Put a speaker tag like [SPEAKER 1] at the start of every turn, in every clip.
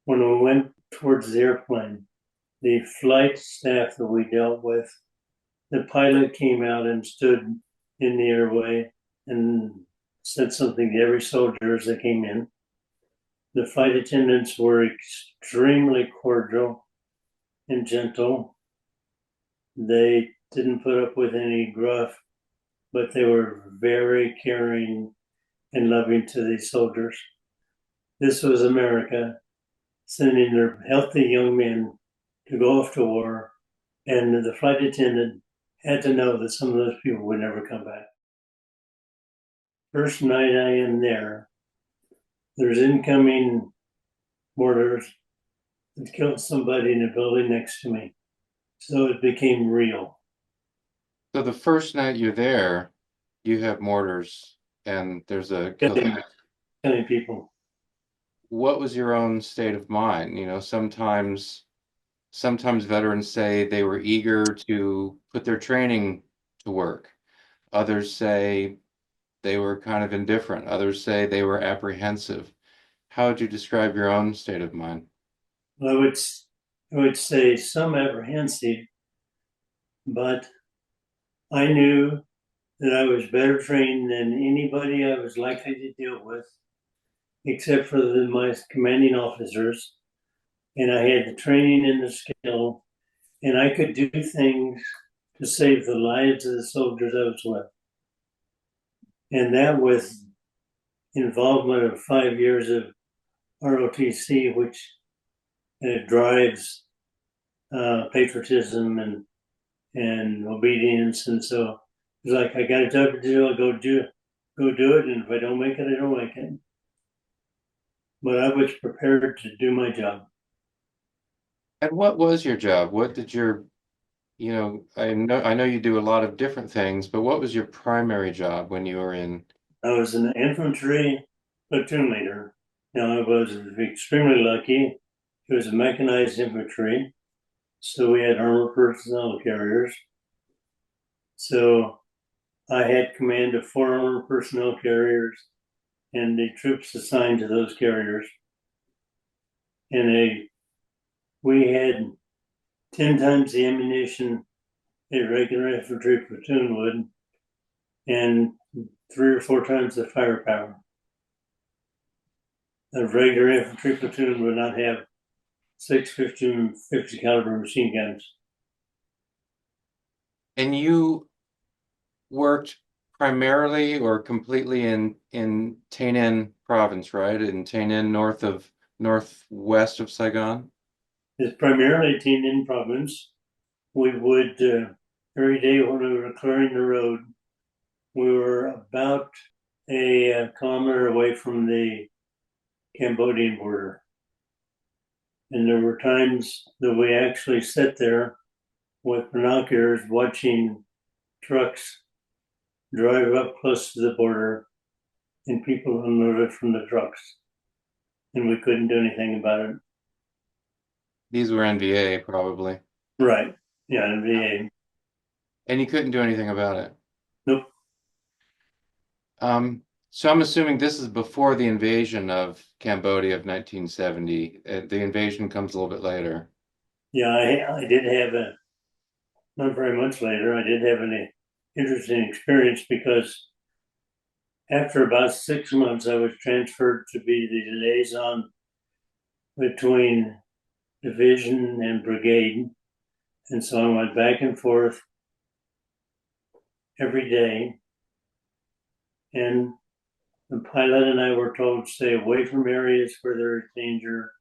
[SPEAKER 1] When we went towards the airplane, the flight staff that we dealt with, the pilot came out and stood in the airway and said something to every soldier as they came in. The flight attendants were extremely cordial and gentle. They didn't put up with any gruff, but they were very caring and loving to these soldiers. This was America sending their healthy young men to go off to war, and the flight attendant had to know that some of those people would never come back. First night I am there, there's incoming mortars that killed somebody in a building next to me. So it became real.
[SPEAKER 2] So the first night you're there, you have mortars and there's a kill.
[SPEAKER 1] Killing people.
[SPEAKER 2] What was your own state of mind? Sometimes veterans say they were eager to put their training to work. Others say they were kind of indifferent. Others say they were apprehensive. How would you describe your own state of mind?
[SPEAKER 1] I would, I would say some apprehensive, but I knew that I was better trained than anybody I was likely to deal with, except for my commanding officers. And I had the training and the skill, and I could do things to save the lives of the soldiers I was with. And that with involvement of 5 years of ROTC, which drives patriotism and obedience. And so it's like, I got a job to do, I'll go do it. And if I don't make it, I don't make it. But I was prepared to do my job.
[SPEAKER 2] And what was your job? What did I know you do a lot of different things, but what was your primary job when you were in?
[SPEAKER 1] I was an infantry platoon leader. Now, I was extremely lucky. It was a mechanized infantry. So we had armored personnel carriers. So I had command of 4 armored personnel carriers and the troops assigned to those carriers. And we had 10 times the ammunition a regular infantry platoon would, and 3 or 4 times the firepower. A regular infantry platoon would not have 6 50 caliber machine guns.
[SPEAKER 2] And you worked primarily or completely in Tainan province, right? In Tainan, northwest of Saigon.
[SPEAKER 1] It's primarily Ninh province. We would, every day when we were clearing the road, we were about a kilometer away from the Cambodian border. And there were times that we actually sat there with binoculars watching trucks drive up close to the border and people unloaded from the trucks. And we couldn't do anything about it.
[SPEAKER 2] These were NVA probably.
[SPEAKER 1] Right. Yeah, NVA.
[SPEAKER 2] And you couldn't do anything about it.
[SPEAKER 1] Nope.
[SPEAKER 2] So I'm assuming this is before the invasion of Cambodia of 1970. The invasion comes a little bit later.
[SPEAKER 1] Yeah, I did have not very much later, I did have an interesting experience because after about 6 months, I was transferred to be the liaison between division and brigade. And so I went back and forth every day. And the pilot and I were told to stay away from areas where there is danger,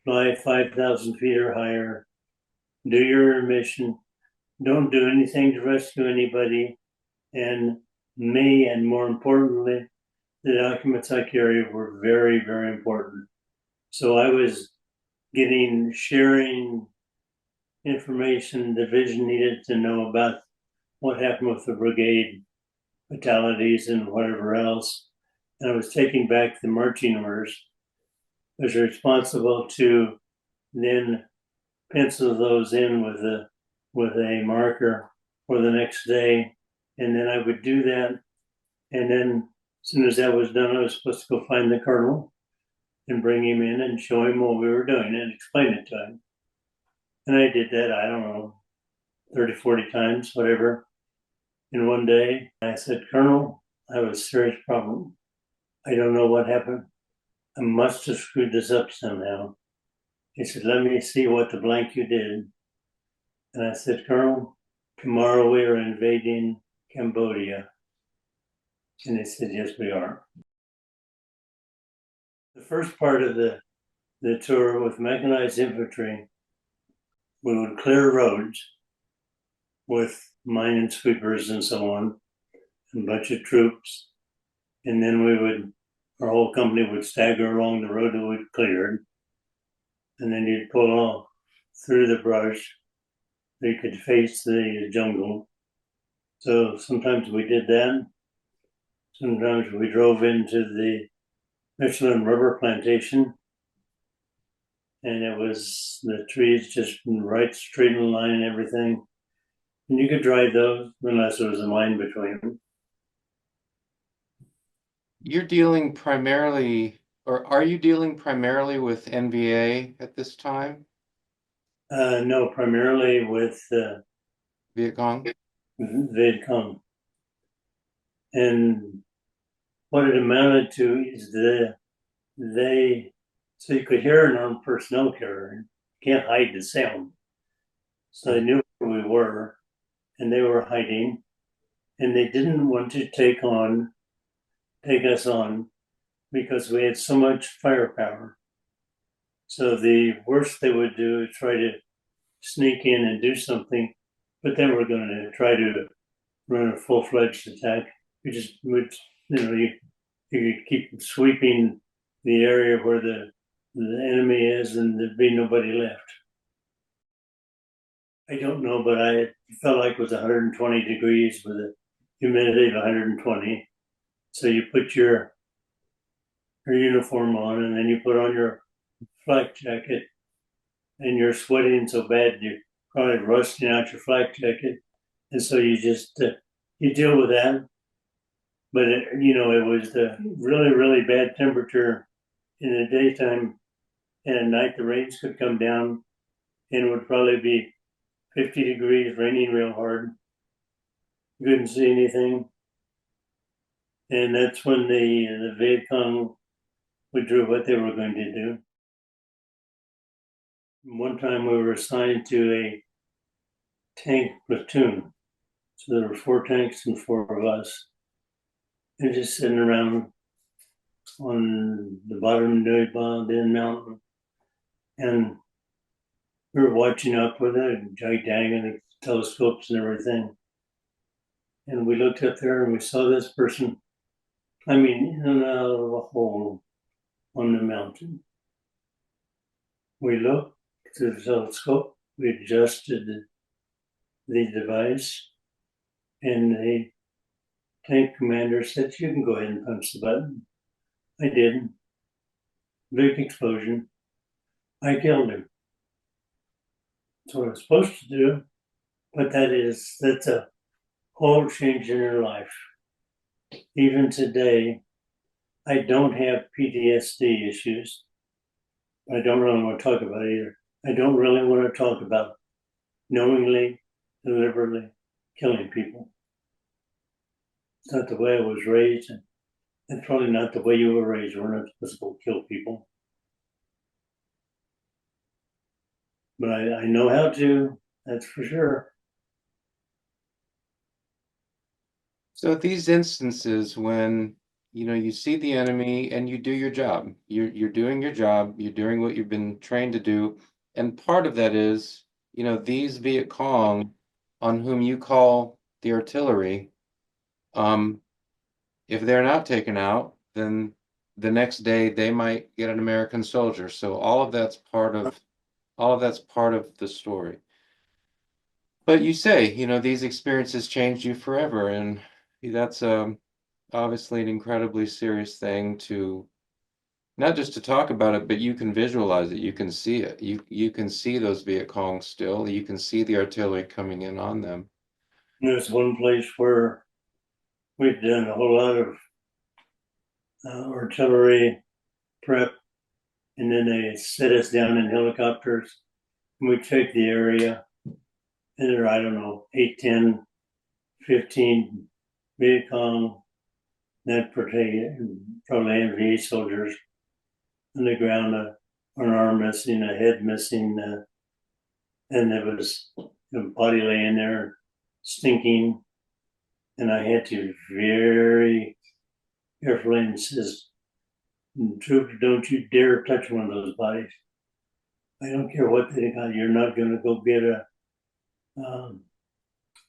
[SPEAKER 1] fly 5,000 feet or higher, do your mission, don't do anything to rescue anybody. And me, and more importantly, the documents I carry were very, very important. So I was sharing information the division needed to know about what happened with the brigade, fatalities, and whatever else. And I was taking back the marching orders. I was responsible to then pencil those in with a marker for the next day. And then I would do that. And then as soon as that was done, I was supposed to go find the colonel and bring him in and show him what we were doing and explain it to him. And I did that, I don't know, 30, 40 times, whatever. And one day I said, Colonel, I have a serious problem. I don't know what happened. I must have screwed this up somehow. He said, let me see what the blank you did. And I said, Colonel, tomorrow we are invading Cambodia. And he said, yes, we are. The first part of the tour with mechanized infantry, we would clear roads with mine sweepers and so on, and a bunch of troops. And then our whole company would stagger along the road that we'd cleared. And then you'd pull off through the brush so you could face the jungle. So sometimes we did that. Sometimes we drove into the Michelin rubber plantation, and it was the trees just right straight in line and everything. And you could drive those unless there was a mine between them.
[SPEAKER 2] You're dealing primarily, or are you dealing primarily with NVA at this time?
[SPEAKER 1] No, primarily with
[SPEAKER 2] Viet Cong?
[SPEAKER 1] Viet Cong. And what it amounted to is so you could hear an armed personnel carrier. You can't hide the sound. So they knew where we were, and they were hiding, and they didn't want to take us on because we had so much firepower. So the worst they would do is try to sneak in and do something, but then we're going to try to run a full-fledged attack. We just would, you could keep sweeping the area where the enemy is, and there'd be nobody left. I don't know, but I felt like it was 120 degrees with a humidity of 120. So you put your uniform on, and then you put on your flak jacket, and you're sweating so bad you're probably rusting out your flak jacket, and so you just you deal with that. But it was the really, really bad temperature in the daytime, and at night the rains could come down, and it would probably be 50 degrees, raining real hard. You couldn't see anything, and that's when the Viet Cong would do what they were going to do. One time we were assigned to a tank platoon. So there were 4 tanks and 4 of us. And just sitting around on the bottom of the mountain. And we were watching up with a gigantic telescopes and everything. And we looked up there and we saw this person climbing in and out of a hole on the mountain. We looked through the telescope, we adjusted the device, and the tank commander said, you can go ahead and punch the button. I did. Big explosion. I killed him. That's what I was supposed to do. But that's a whole change in your life. Even today, I don't have PTSD issues. I don't really want to talk about it either. I don't really want to talk about knowingly, deliberately killing people. It's not the way I was raised, and that's probably not the way you were raised. We're not supposed to go kill people. But I know how to, that's for sure.
[SPEAKER 2] So at these instances when you see the enemy and you do your job, you're doing your job, you're doing what you've been trained to do, and part of that is these Viet Cong on whom you call the artillery, if they're not taken out, then the next day they might get an American soldier. So all of that's part of the story. But you say, these experiences changed you forever, and that's obviously an incredibly serious thing to not just to talk about it, but you can visualize it, you can see it. You can see those Viet Cong still, you can see the artillery coming in on them.
[SPEAKER 1] There's one place where we've done a whole lot of artillery prep, And then they set us down in helicopters. And we checked the area. And there, I don't know, 8, 10, 15 Viet Cong, that probably NVA soldiers on the ground, an arm missing, a head missing, and there was a body laying there stinking. And I had to very carefully insist, trooper, don't you dare touch one of those bodies. I don't care what they got. You're not going to go get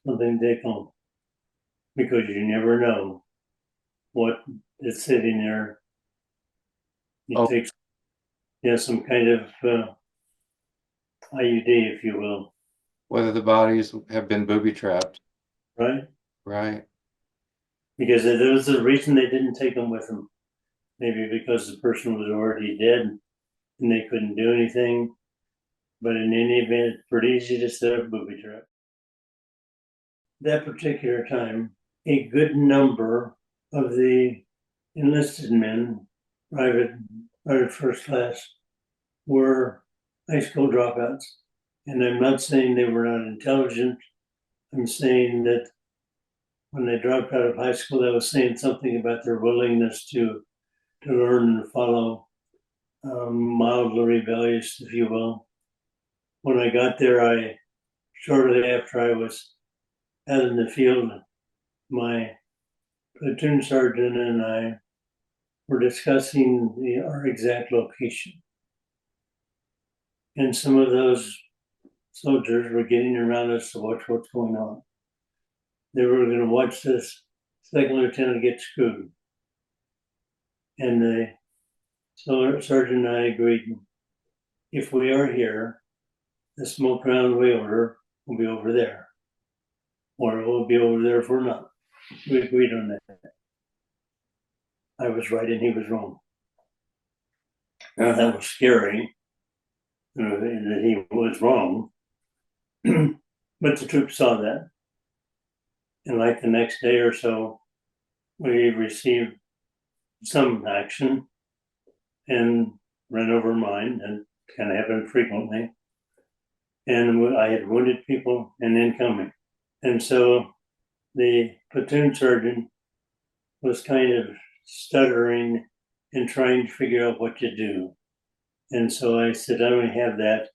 [SPEAKER 1] something they call, because you never know what is sitting there. You
[SPEAKER 2] Oh,
[SPEAKER 1] take some kind of IUD, if you will,
[SPEAKER 2] whether the bodies have been booby trapped.
[SPEAKER 1] right?
[SPEAKER 2] Right.
[SPEAKER 1] Because there was a reason they didn't take them with them. Maybe because the person was already dead and they couldn't do anything. But in any event, it's pretty easy to set up a booby trap. That particular time, a good number of the enlisted men, private first class, were high school dropouts. And I'm not saying they were not intelligent. I'm saying that when they dropped out of high school, that was saying something about their willingness to learn and follow, mildly rebellious, if you will. When I got there, shortly after I was out in the field, my platoon sergeant and I were discussing our exact location. And some of those soldiers were getting around us to watch what's going on. They were going to watch this second lieutenant get screwed. And the sergeant and I agreed, if we are here, the smoke round we order will be over there. Or it will be over there if we're not. We agreed on that. I was right and he was wrong. Now that was scary, that he was wrong. But the troops saw that. And like the next day or so, we received some action and ran over mine, and kind of happened frequently. And I had wounded people and incoming. And so the platoon sergeant was kind of stuttering and trying to figure out what to do. And so I said, I don't have that.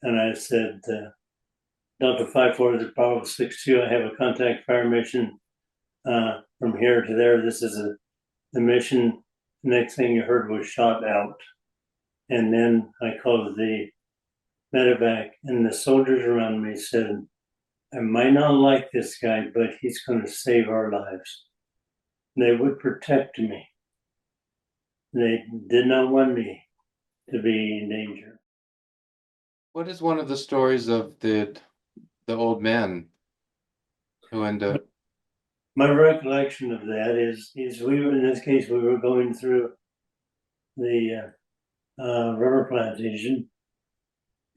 [SPEAKER 1] And I said, Delta 54 to Bravo 62, I have a contact fire mission from here to there. This is the mission. The next thing you heard was shot out. And then I called the medevac, and the soldiers around me said, I might not like this guy, but he's going to save our lives. They would protect me. They did not want me to be in danger.
[SPEAKER 2] What is one of the stories of the old men who end up?
[SPEAKER 1] My recollection of that is we were, in this case, we were going through the rubber plantation,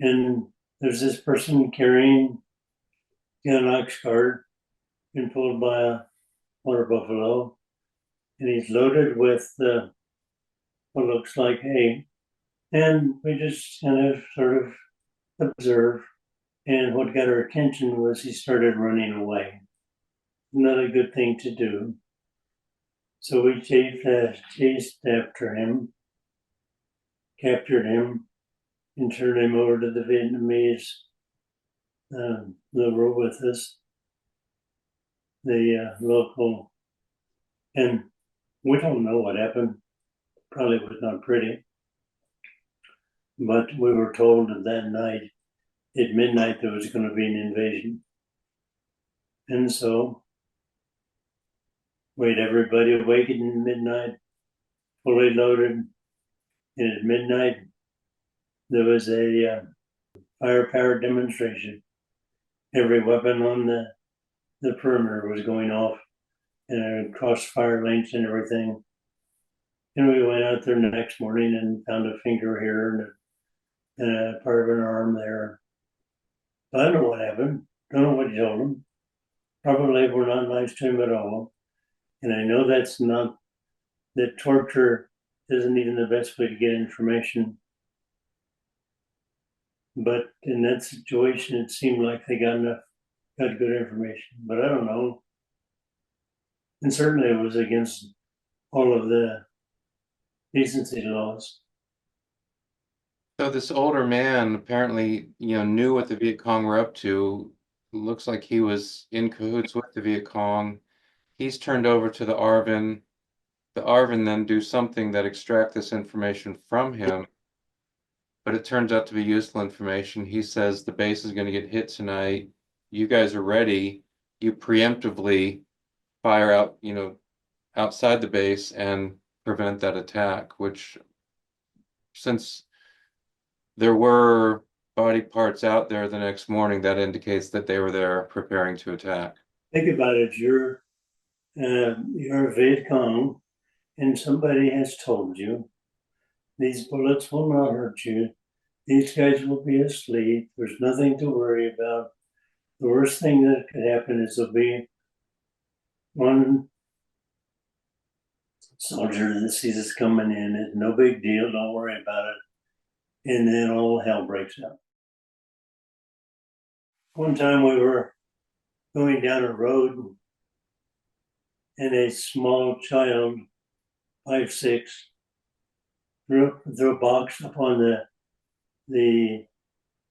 [SPEAKER 1] and there's this person carrying an ox cart being pulled by a water buffalo, and he's loaded with what looks like hay. And we just kind of sort of observe. And what got our attention was he started running away. Not a good thing to do. So we chased after him, captured him, and turned him over to the Vietnamese that were with us, the local. And we don't know what happened. Probably was not pretty. But we were told that night, at midnight, there was going to be an invasion. And so we had everybody awakened at midnight, fully loaded. And at midnight, there was a firepower demonstration. Every weapon on the perimeter was going off, and across fire lanes and everything. And we went out there the next morning and found a finger here and a part of an arm there. I don't know what happened. Don't know what he told him. Probably were not nice to him at all. And I know that's not the torture isn't even the best way to get information. But in that situation, it seemed like they got good information. But I don't know. And certainly it was against all of the decency laws.
[SPEAKER 2] So this older man apparently, knew what the Viet Cong were up to. Looks like he was in cahoots with the Viet Cong. He's turned over to the Arvin. The Arvin then do something that extract this information from him, but it turns out to be useful information. He says the base is going to get hit tonight. You guys are ready. You preemptively fire out, outside the base and prevent that attack, which since there were body parts out there the next morning, that indicates that they were there preparing to attack.
[SPEAKER 1] Think about it. You're a Viet Cong, and somebody has told you these bullets will not hurt you. These guys will be asleep. There's nothing to worry about. The worst thing that could happen is there'll be one soldier that sees us coming in. It's no big deal. Don't worry about it. And then all hell breaks out. One time we were going down a road and a small child, 5, 6, threw a box upon the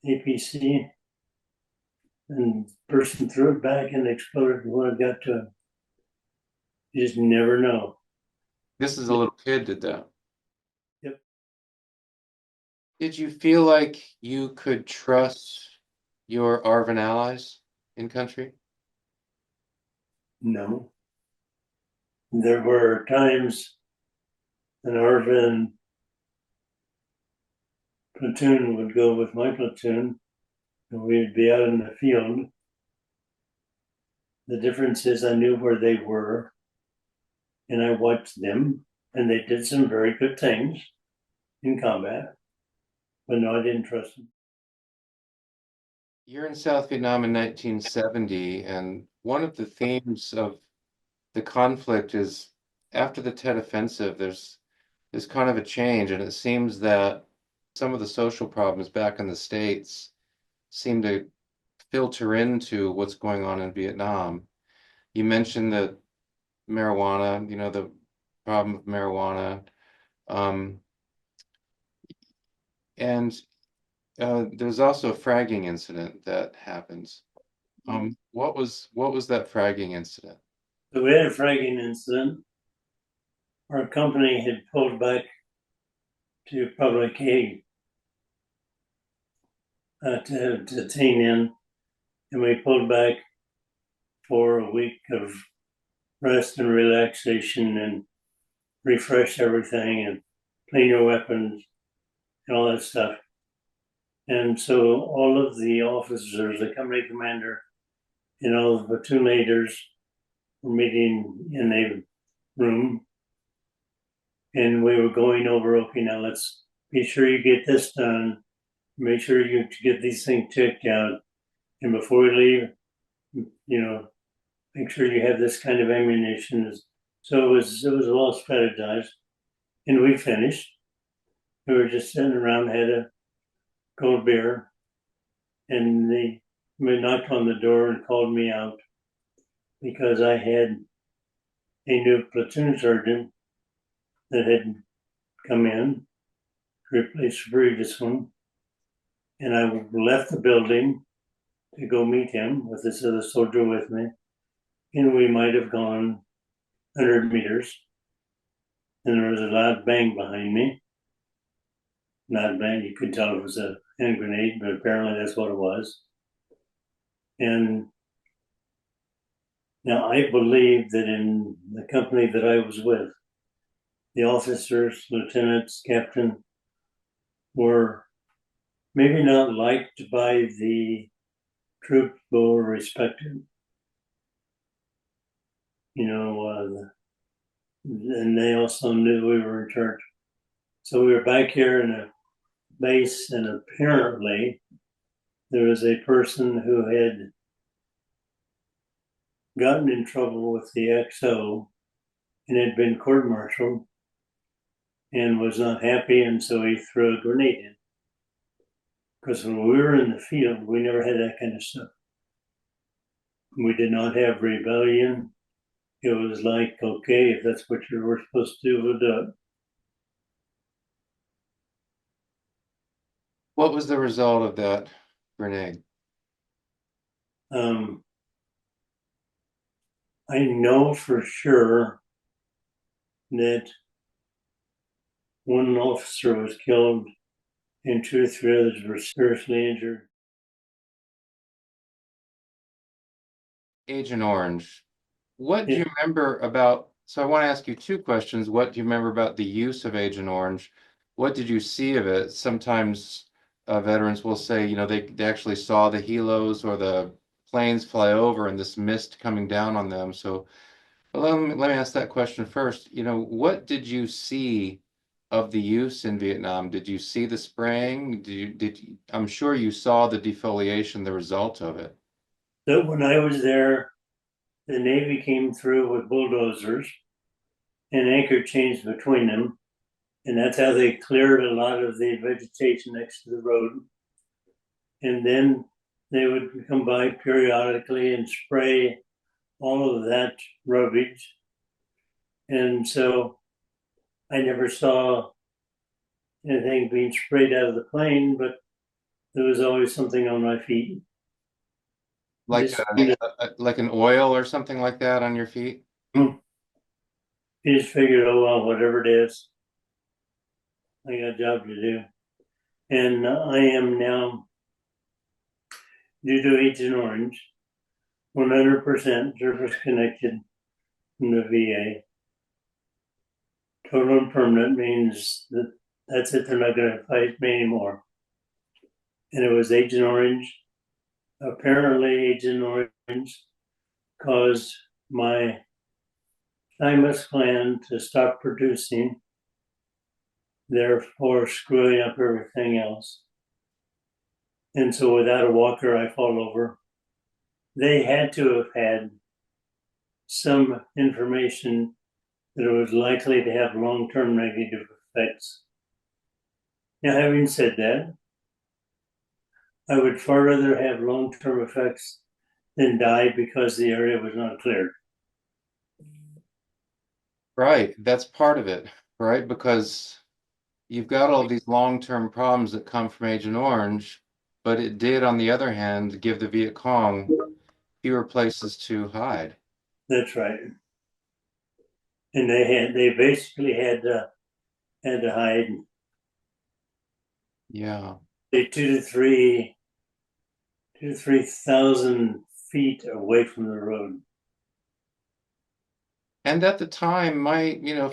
[SPEAKER 1] APC, and the person threw it back and exploded when it got to him. You just never know.
[SPEAKER 2] This is a little kid did that.
[SPEAKER 1] Yep.
[SPEAKER 2] Did you feel like you could trust your Arvin allies in country?
[SPEAKER 1] No. There were times an Arvin platoon would go with my platoon, and we'd be out in the field. The difference is I knew where they were, and I watched them, and they did some very good things in combat. But no, I didn't trust them.
[SPEAKER 2] You're in South Vietnam in 1970, and one of the themes of the conflict is after the Tet Offensive, there's kind of a change, and it seems that some of the social problems back in the States seem to filter into what's going on in Vietnam. You mentioned that marijuana, the problem of marijuana, um, and there's also a fragging incident that happens. What was that fragging incident?
[SPEAKER 1] So we had a fragging incident. Our company had pulled back to Public Aid to Tain in, and we pulled back for a week of rest and relaxation and refresh everything and clean your weapons and all that stuff. And so all of the officers, the company commander, and all the platoon leaders were meeting in a room, and we were going over, okay, now let's be sure you get this done, make sure you get these things checked out, and before we leave, make sure you have this kind of ammunition. So it was all strategized, and we finished. We were just sitting around, had a cold beer, and they knocked on the door and called me out because I had a new platoon sergeant that had come in to replace the previous one. And I left the building to go meet him with this other soldier with me. And we might have gone 100 meters. And there was a loud bang behind me. Loud bang, you could tell it was a hand grenade, but apparently that's what it was. And now I believe that in the company that I was with, the officers, lieutenants, captain were maybe not liked by the troops, but were respected. And they also knew we were in charge. So we were back here in a base, and apparently there was a person who had gotten in trouble with the XO and had been court-martialed. and was not happy, and so he threw a grenade in. Because when we were in the field, we never had that kind of stuff. We did not have rebellion. It was like, okay, if that's what you were supposed to do, we'll do it.
[SPEAKER 2] What was the result of that grenade?
[SPEAKER 1] Um, I know for sure that one officer was killed and 2 or 3 others were seriously injured.
[SPEAKER 2] Agent Orange. What do
[SPEAKER 1] Yeah,
[SPEAKER 2] you remember about? So I want to ask you two questions. What do you remember about the use of Agent Orange? What did you see of it? Sometimes veterans will say, they actually saw the helos or the planes fly over and this mist coming down on them. So let me ask that question first. What did you see of the use in Vietnam? Did you see the spraying? I'm sure you saw the defoliation, the result of it.
[SPEAKER 1] that when I was there, the Navy came through with bulldozers and anchor chains between them. And that's how they cleared a lot of the vegetation next to the road. And then they would come by periodically and spray all of that rubbish. And so I never saw anything being sprayed out of the plane, but there was always something on my feet.
[SPEAKER 2] Like
[SPEAKER 1] Just you
[SPEAKER 2] like an oil or something like that on your feet?
[SPEAKER 1] just figured, oh well, whatever it is, I got a job to do. And I am now, due to Agent Orange, 100% service connected from the VA. Total and permanent means that that's it. They're not going to fight me anymore. And it was Agent Orange. Apparently, Agent Orange caused my thymus gland to stop producing, therefore screwing up everything else. And so without a walker, I fall over. They had to have had some information that it was likely to have long-term negative effects. Now, having said that, I would far rather have long-term effects than die because the area was not cleared.
[SPEAKER 2] Right, that's part of it, right? Because you've got all these long-term problems that come from Agent Orange, but it did, on the other hand, give the Viet Cong fewer places to hide.
[SPEAKER 1] That's right. And they basically had to hide
[SPEAKER 2] Yeah.
[SPEAKER 1] say 2 to 3 feet away from the road.
[SPEAKER 2] And at the time,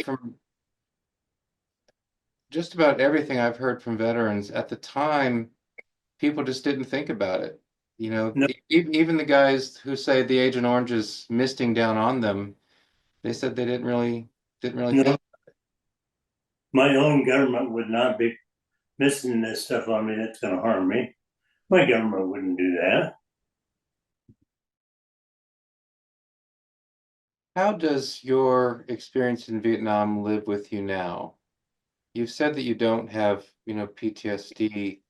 [SPEAKER 2] from just about everything I've heard from veterans, at the time, people just didn't think about it.
[SPEAKER 1] No,
[SPEAKER 2] Even the guys who say the Agent Orange is misting down on them, they said they didn't really
[SPEAKER 1] no,
[SPEAKER 2] think.
[SPEAKER 1] my own government would not be missing this stuff on me that's going to harm me. My government wouldn't do that.
[SPEAKER 2] How does your experience in Vietnam live with you now? You've said that you don't have, PTSD.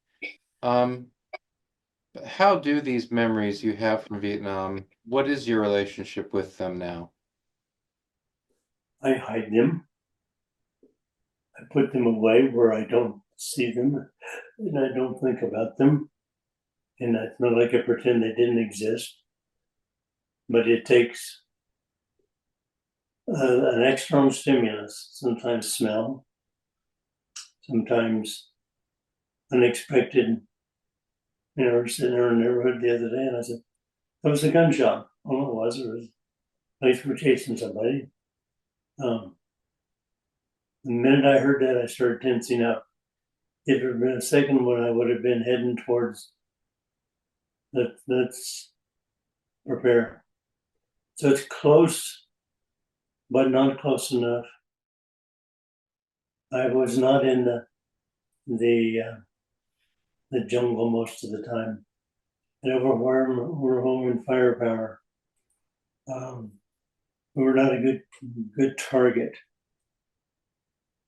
[SPEAKER 2] Um, how do these memories you have from Vietnam, what is your relationship with them now?
[SPEAKER 1] I hide them. I put them away where I don't see them and I don't think about them. And it's not like I pretend they didn't exist, but it takes an external stimulus, sometimes smell, sometimes unexpected. I was sitting there in the neighborhood the other day and I said, that was a gunshot. Oh, it was. It was police were chasing somebody. Um, the minute I heard that, I started tensing up. If it had been a second one, I would have been heading towards let's prepare. So it's close, but not close enough. I was not in the jungle most of the time. And over where we're home in firepower, we were not a good target.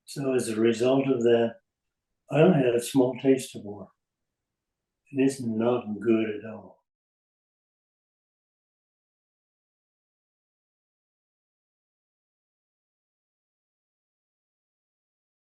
[SPEAKER 1] So as a result of that, I only had a small taste of war. And it's not good at all.